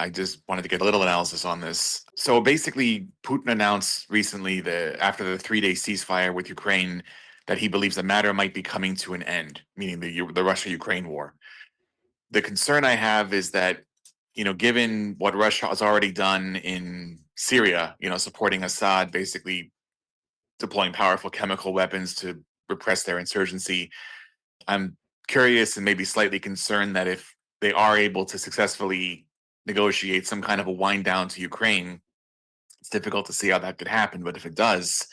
I just wanted to get a little analysis on this. So basically, Putin announced recently after the 3-day ceasefire with Ukraine that he believes the matter might be coming to an end, meaning the Russia-Ukraine war. The concern I have is that, given what Russia has already done in Syria, supporting Assad, basically deploying powerful chemical weapons to repress their insurgency, I'm curious and maybe slightly concerned that if they are able to successfully negotiate some kind of a wind down to Ukraine, it's difficult to see how that could happen. But if it does,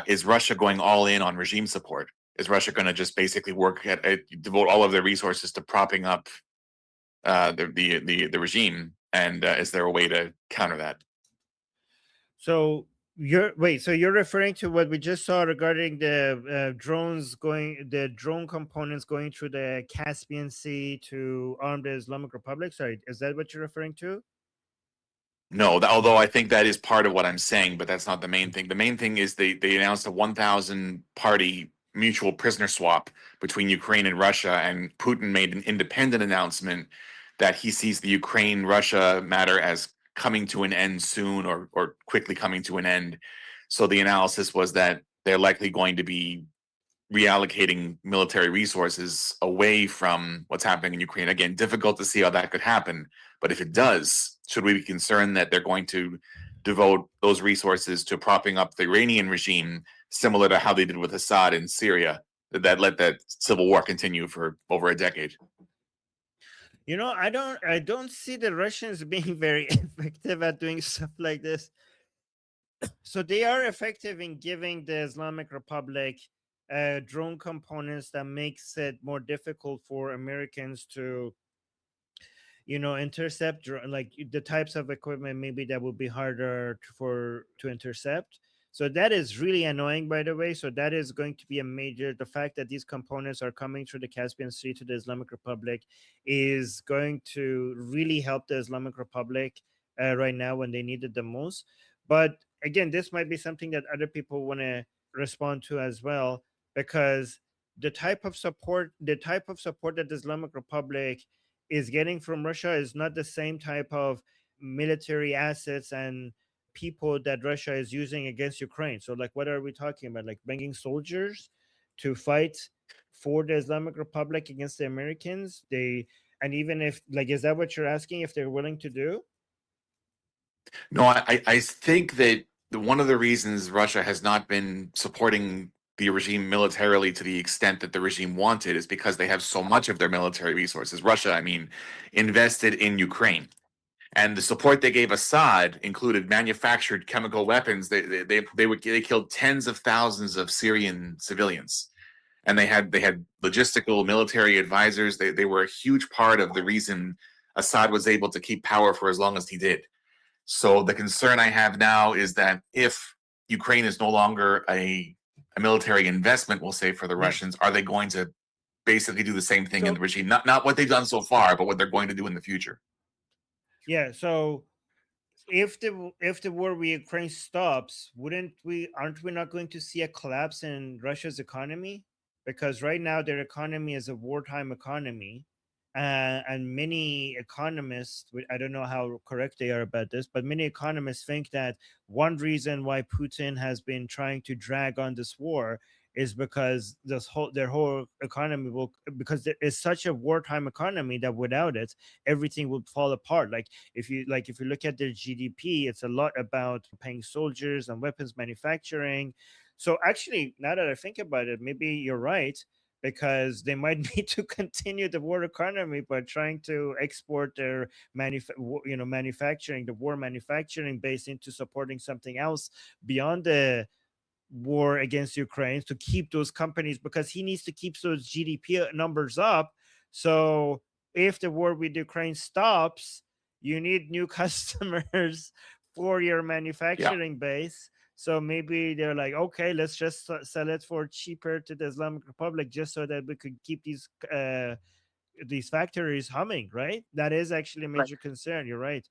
is Russia going all in on regime support? Is Russia going to just basically devote all of their resources to propping up the regime? And is there a way to counter that? So so you're referring to what we just saw regarding the drone components going through the Caspian Sea to arm the Islamic Republic? Sorry, is that what you're referring to? No, although I think that is part of what I'm saying, but that's not the main thing. The main thing is they announced a 1,000 party mutual prisoner swap between Ukraine and Russia, and Putin made an independent announcement that he sees the Ukraine-Russia matter as coming to an end soon or quickly coming to an end. So the analysis was that they're likely going to be reallocating military resources away from what's happening in Ukraine. Again, difficult to see how that could happen. But if it does, should we be concerned that they're going to devote those resources to propping up the Iranian regime, similar to how they did with Assad in Syria, that let that civil war continue for over a decade? I don't see the Russians being very effective at doing stuff like this. So they are effective in giving the Islamic Republic drone components that makes it more difficult for Americans to, intercept like the types of equipment maybe that would be harder to intercept. So that is really annoying, by the way. So that is going to be a major. The fact that these components are coming through the Caspian Sea to the Islamic Republic is going to really help the Islamic Republic right now when they need it the most. But again, this might be something that other people want to respond to as well, because the type of support that the Islamic Republic is getting from Russia is not the same type of military assets and people that Russia is using against Ukraine. So, like, what are we talking about? Like, bringing soldiers to fight for the Islamic Republic against the Americans? And even if, like, is that what you're asking? If they're willing to do? No, I think that one of the reasons Russia has not been supporting the regime militarily to the extent that the regime wanted is because they have so much of their military resources. Russia, I mean, invested in Ukraine. And the support they gave Assad included manufactured chemical weapons. They killed tens of thousands of Syrian civilians, and they had logistical military advisors. They were a huge part of the reason Assad was able to keep power for as long as he did. So the concern I have now is that if Ukraine is no longer a military investment, we'll say, for the Yeah. Russians, are they going to basically do the same thing in So the regime? Not what they've done so far, but what they're going to do in the future. yeah, so if the war with Ukraine stops, aren't we not going to see a collapse in Russia's economy? Because right now their economy is a wartime economy, and many economists, I don't know how correct they are about this, but many economists think that one reason why Putin has been trying to drag on this war is because their whole economy will, because there is such a wartime economy that without it everything would fall apart. Like, if you look at their GDP, it's a lot about paying soldiers and weapons manufacturing. So actually, now that I think about it, maybe you're right, because they might need to continue the war economy by trying to export their manufacturing, the war manufacturing base, into supporting something else beyond the war against Ukraine, to keep those companies, because he needs to keep those GDP numbers up. So if the war with Ukraine stops, you need new customers for your Yeah. manufacturing base. So maybe they're like, okay, let's just sell it for cheaper to the Islamic Republic, just so that we could keep these factories humming. Right? That is actually a major concern. You're right.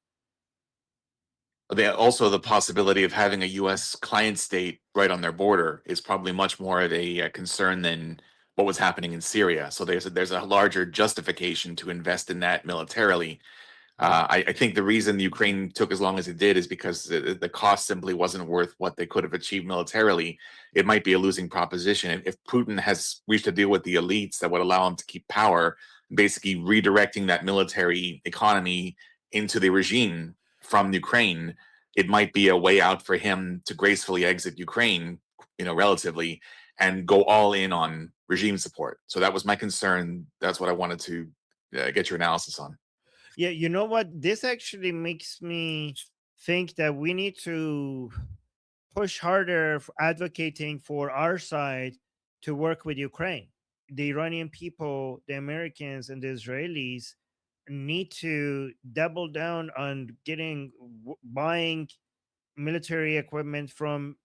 Also, the possibility of having a U.S. client state right on their border is probably much more of a concern than what was happening in Syria. So there's a larger justification to invest in that militarily. I think the reason Ukraine took as long as it did is because the cost simply wasn't worth what they could have achieved militarily. It might be a losing proposition. If Putin has reached a deal with the elites that would allow him to keep power, basically redirecting that military economy into the regime from Ukraine, it might be a way out for him to gracefully exit Ukraine, relatively, and go all in on regime support. So that was my concern. That's what I wanted to get your analysis on. Yeah, you know what? This actually makes me think that we need to push harder for advocating for our side to work with Ukraine. The Iranian people, the Americans, and the Israelis need to double down on buying military equipment from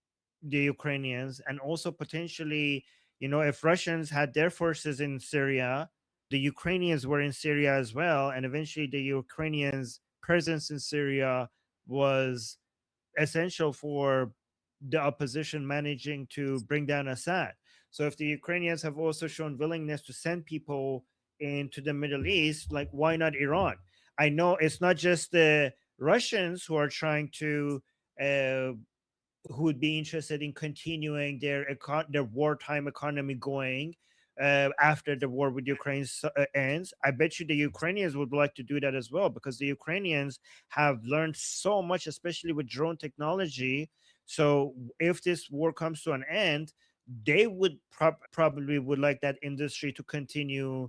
the Ukrainians, and also potentially, if Russians had their forces in Syria, the Ukrainians were in Syria as well, and eventually the Ukrainians' presence in Syria was essential for the opposition managing to bring down Assad. So if the Ukrainians have also shown willingness to send people into the Middle East, like why not Iran? I know it's not just the Russians who are trying to uh, who would be interested in continuing their wartime economy going after the war with Ukraine ends. I bet you the Ukrainians would like to do that as well, because the Ukrainians have learned so much, especially with drone technology. So if this war comes to an end, they would probably would like that industry to continue,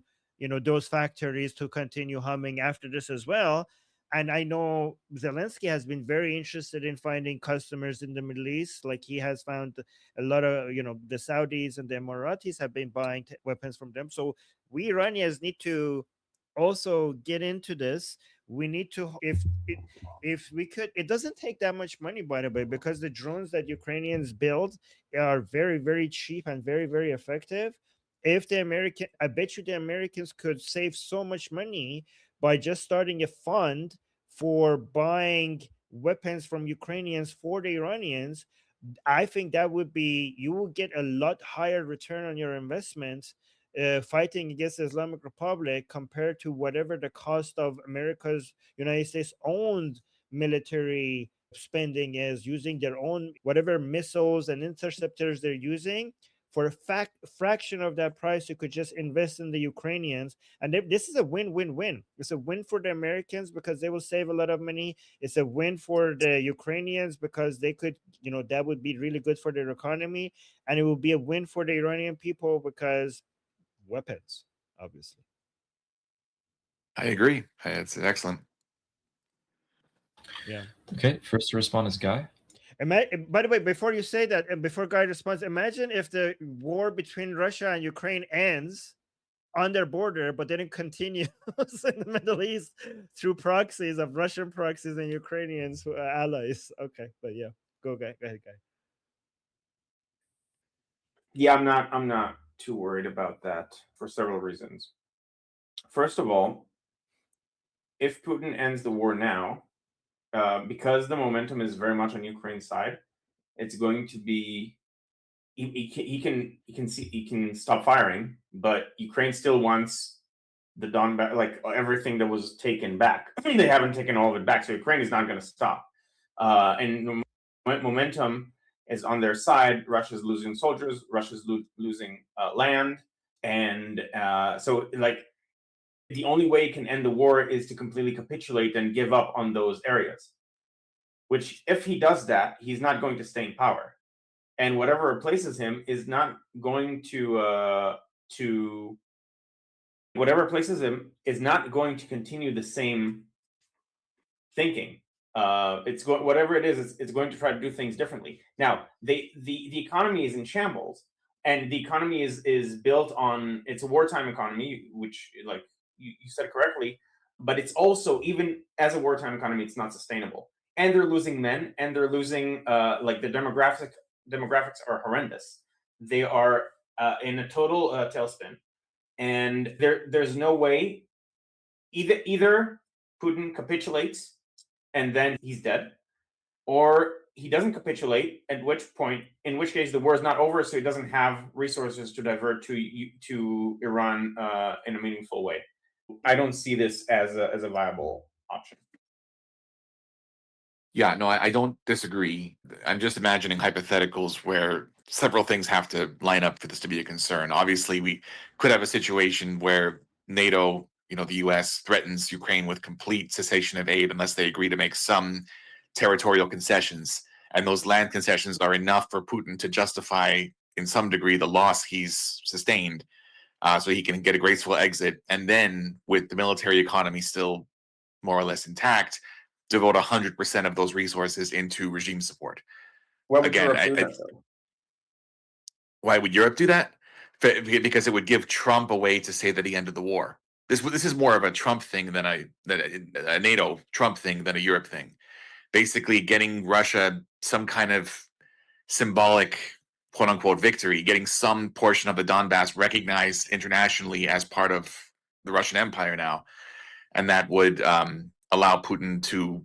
those factories to continue humming after this as well. And I know Zelensky has been very interested in finding customers in the Middle East. Like he has found a lot of, the Saudis and the Emiratis have been buying weapons from them. So we Iranians need to also get into this. We need to, if we could, it doesn't take that much money, by the way, because the drones that Ukrainians build are very, very cheap and very, very effective. If I bet you the Americans could save so much money by just starting a fund for buying weapons from Ukrainians for the Iranians. I think that would be, you will get a lot higher return on your investment fighting against the Islamic Republic compared to whatever the cost of America's United States owned military spending is, using their own whatever missiles and interceptors they're using. For a fraction of that price, you could just invest in the Ukrainians, and this is a win-win-win. It's a win for the Americans because they will save a lot of money. It's a win for the Ukrainians because they could, that would be really good for their economy, and it will be a win for the Iranian people because weapons, obviously. I agree. It's excellent. Yeah. Okay, first to respond is Guy. By the way, before you say that, and before Guy responds, imagine if the war between Russia and Ukraine ends on their border, but then it continues in the Middle East through proxies of Russian proxies and Ukrainians who are allies. Okay, but yeah, go ahead, Guy. Yeah, I'm not too worried about that for several reasons. First of all, if Putin ends the war now, because the momentum is very much on Ukraine's side, it's going to be he can stop firing, but Ukraine still wants the Donbass, like everything that was taken back. They haven't taken all of it back, so Ukraine is not going to stop. And momentum is on their side. Russia's losing soldiers. Russia's losing land, and so like the only way it can end the war is to completely capitulate and give up on those areas. Which, if he does that, he's not going to stay in power, and whatever replaces him is not going to whatever replaces him is not going to continue the same thinking. It's whatever it is, it's going to try to do things differently. Now, the economy is in shambles, and the economy is built on, it's a wartime economy, which, like you said correctly, but it's also, even as a wartime economy, it's not sustainable. And they're losing men, and they're losing like the demographics are horrendous. They are in a total tailspin, and there's no way either Putin capitulates and then he's dead, or he doesn't capitulate, in which case the war is not over, so he doesn't have resources to divert to Iran in a meaningful way. I don't see this as a viable option. Yeah, no, I don't disagree. I'm just imagining hypotheticals where several things have to line up for this to be a concern. Obviously, we could have a situation where NATO, the US, threatens Ukraine with complete cessation of aid unless they agree to make some territorial concessions. And those land concessions are enough for Putin to justify, in some degree, the loss he's sustained, so he can get a graceful exit. And then, with the military economy still more or less intact, devote 100% of those resources into regime support. Why would Again, Europe do that, though? why would Europe do that? Because it would give Trump a way to say that he ended the war. This is more of a Trump thing than a NATO Trump thing than a Europe thing. Basically, getting Russia some kind of symbolic quote unquote victory, getting some portion of the Donbass recognized internationally as part of the Russian Empire now, and that would allow Putin to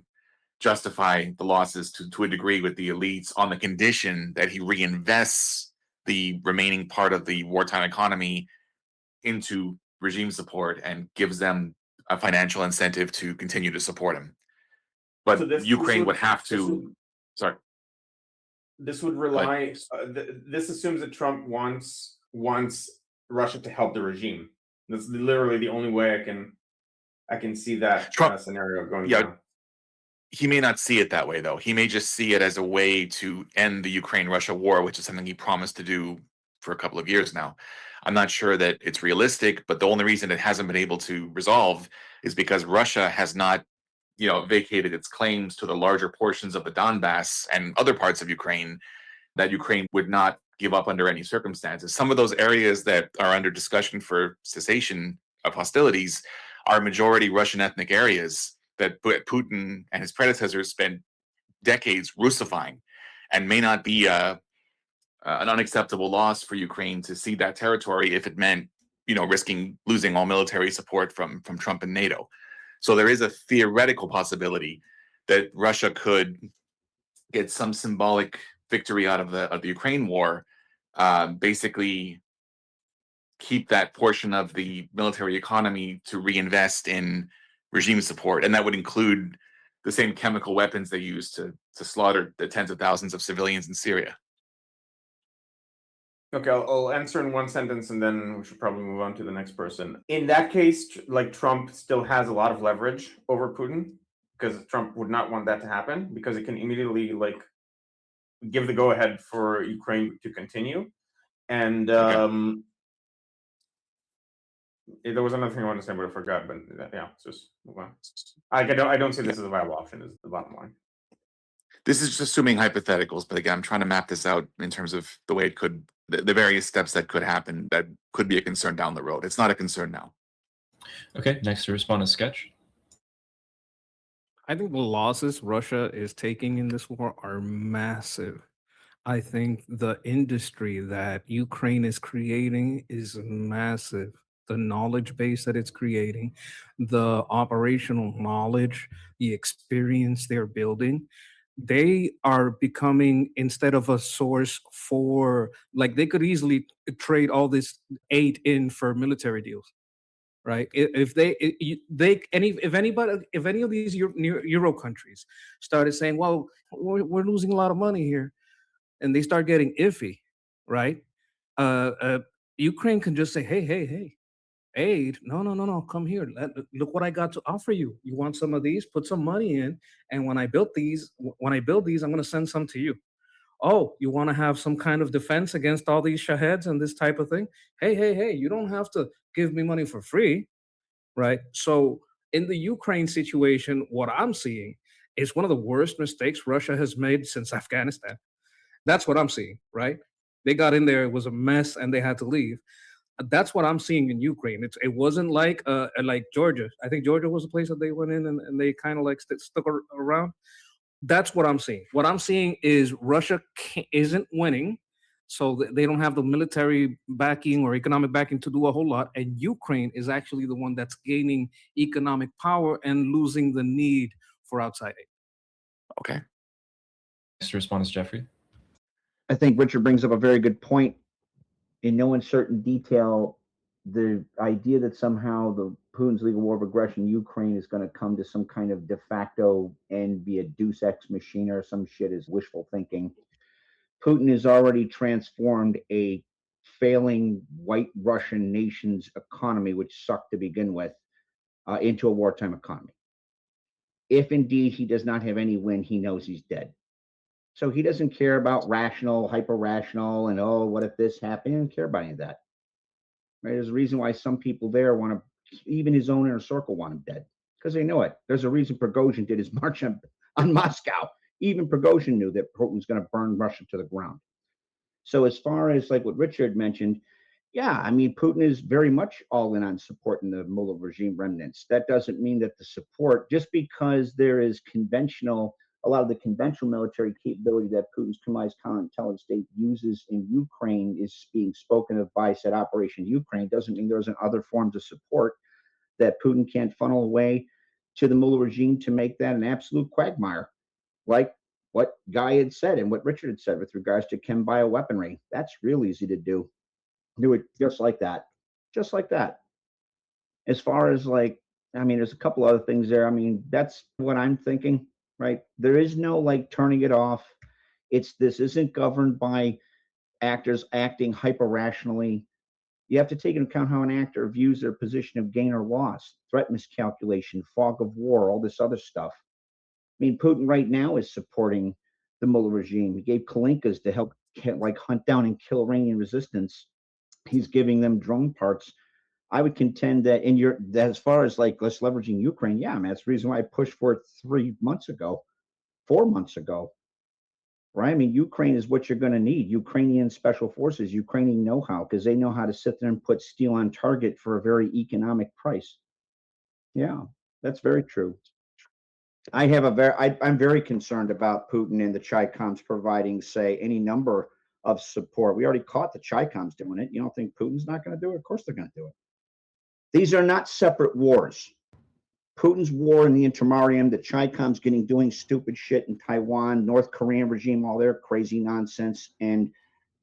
justify the losses to a degree with the elites on the condition that he reinvests the remaining part of the wartime economy into regime support and gives them a financial incentive to continue to support him. But So Ukraine would have to. Sorry. This would rely. This assumes that Trump wants Russia to help the regime. That's literally the only way I can see that scenario going down. He may not see it that way, though. He may just see it as a way to end the Ukraine-Russia war, which is something he promised to do for a couple of years now. I'm not sure that it's realistic, but the only reason it hasn't been able to resolve is because Russia has not, vacated its claims to the larger portions of the Donbass and other parts of Ukraine that Ukraine would not give up under any circumstances. Some of those areas that are under discussion for cessation of hostilities are majority Russian ethnic areas that Putin and his predecessors spent decades Russifying, and may not be an unacceptable loss for Ukraine to cede that territory if it meant, risking losing all military support from Trump and NATO. So there is a theoretical possibility that Russia could get some symbolic victory out of the Ukraine war, basically keep that portion of the military economy to reinvest in regime support, and that would include the same chemical weapons they use to slaughter the tens of thousands of civilians in Syria. Okay, I'll answer in one sentence, and then we should probably move on to the next person. In that case, Trump still has a lot of leverage over Putin, because Trump would not want that to happen, because it can immediately give the go-ahead for Ukraine to continue. And Okay. There was another thing I wanted to say, but I forgot. But yeah, just move on. I don't see this as a viable option. Is the bottom line. This is just assuming hypotheticals, but again, I'm trying to map this out in terms of the way it could, the various steps that could happen that could be a concern down the road. It's not a concern now. Okay, next to respond is Sketch. I think the losses Russia is taking in this war are massive. I think the industry that Ukraine is creating is massive. The knowledge base that it's creating, the operational knowledge, the experience they're building, they are becoming, instead of a source for, they could easily trade all this aid in for military deals, right? If any of these Euro countries started saying, well, we're losing a lot of money here, and they start getting iffy, right? Ukraine can just say, hey, aid, no, come here. Look what I got to offer you. You want some of these? Put some money in, and when I build these, I'm going to send some to you. Oh, you want to have some kind of defense against all these Shaheds and this type of thing? Hey, you don't have to give me money for free, right? So in the Ukraine situation, what I'm seeing is one of the worst mistakes Russia has made since Afghanistan. That's what I'm seeing, right? They got in there, it was a mess, and they had to leave. That's what I'm seeing in Ukraine. It wasn't like Georgia. I think Georgia was the place that they went in and they kind of stuck around. That's what I'm seeing. What I'm seeing is Russia isn't winning, so they don't have the military backing or economic backing to do a whole lot. And Ukraine is actually the one that's gaining economic power and losing the need for outside aid. Okay. Next to respond is Jeffrey. I think Richard brings up a very good point. In no uncertain detail, the idea that somehow the Putin's legal war of aggression in Ukraine is going to come to some kind of de facto end via Deus Ex Machina or some shit is wishful thinking. Putin has already transformed a failing white Russian nation's economy, which sucked to begin with, into a wartime economy. If indeed he does not have any win, he knows he's dead. So he doesn't care about rational, hyper-rational, and oh, what if this happened? He doesn't care about any of that. Right? There's a reason why some people there want to, even his own inner circle, want him dead, because they know it. There's a reason Prigozhin did his march on Moscow. Even Prigozhin knew that Putin was going to burn Russia to the ground. So as far as like what Richard mentioned, yeah, I mean, Putin is very much all in on supporting the mullah regime remnants. That doesn't mean that the support, just because there is a lot of the conventional military capability that Putin's Kremlin's counterintelligence state uses in Ukraine is being spoken of by said Operation Ukraine, doesn't mean there isn't other forms of support that Putin can't funnel away to the mullah regime to make that an absolute quagmire, like what Guy had said and what Richard had said with regards to chem bioweaponry. That's real easy to do. Do it just like that. Just like that. As far as like, I mean, there's a couple other things there. I mean, that's what I'm thinking, right? There is no like turning it off. This isn't governed by actors acting hyper rationally. You have to take into account how an actor views their position of gain or loss, threat miscalculation, fog of war, all this other stuff. I mean, Putin right now is supporting the mullah regime. He gave Kalinkas to help like hunt down and kill Iranian resistance. He's giving them drone parts. I would contend that that as far as like let's leveraging Ukraine, yeah, man, that's the reason why I pushed for it 4 months ago, right? I mean, Ukraine is what you're going to need. Ukrainian special forces, Ukrainian know-how, because they know how to sit there and put steel on target for a very economic price. Yeah, that's very true. I'm very concerned about Putin and the Chi-Coms providing, say, any number of support. We already caught the Chi-Coms doing it. You don't think Putin's not going to do it? Of course they're going to do it. These are not separate wars. Putin's war in the intermarium, the Chi-Coms doing stupid shit in Taiwan, North Korean regime, all their crazy nonsense, and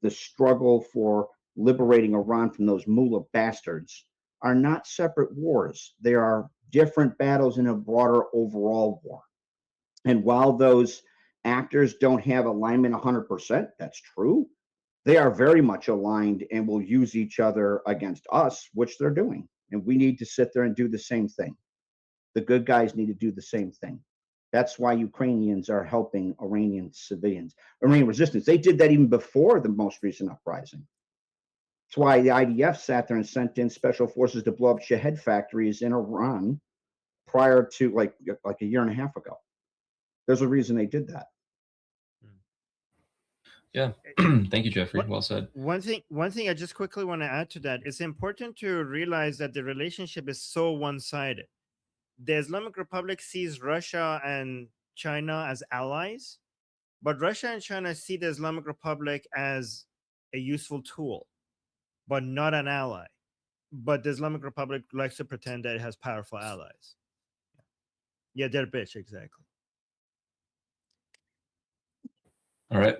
the struggle for liberating Iran from those mullah bastards are not separate wars. They are different battles in a broader overall war. And while those actors don't have alignment 100%, that's true. They are very much aligned and will use each other against us, which they're doing. And we need to sit there and do the same thing. The good guys need to do the same thing. That's why Ukrainians are helping Iranian civilians, Iranian resistance. They did that even before the most recent uprising. That's why the IDF sat there and sent in special forces to blow up Shahed factories in Iran prior to like a year and a half ago. There's a reason they did that. Yeah. Thank you, Jeffrey. Well said. One thing I just quickly want to add to that, it's important to realize that the relationship is so one-sided. The Islamic Republic sees Russia and China as allies, but Russia and China see the Islamic Republic as a useful tool, but not an ally. But the Islamic Republic likes to pretend that it has powerful allies. Yeah, they're bitch, exactly. All right.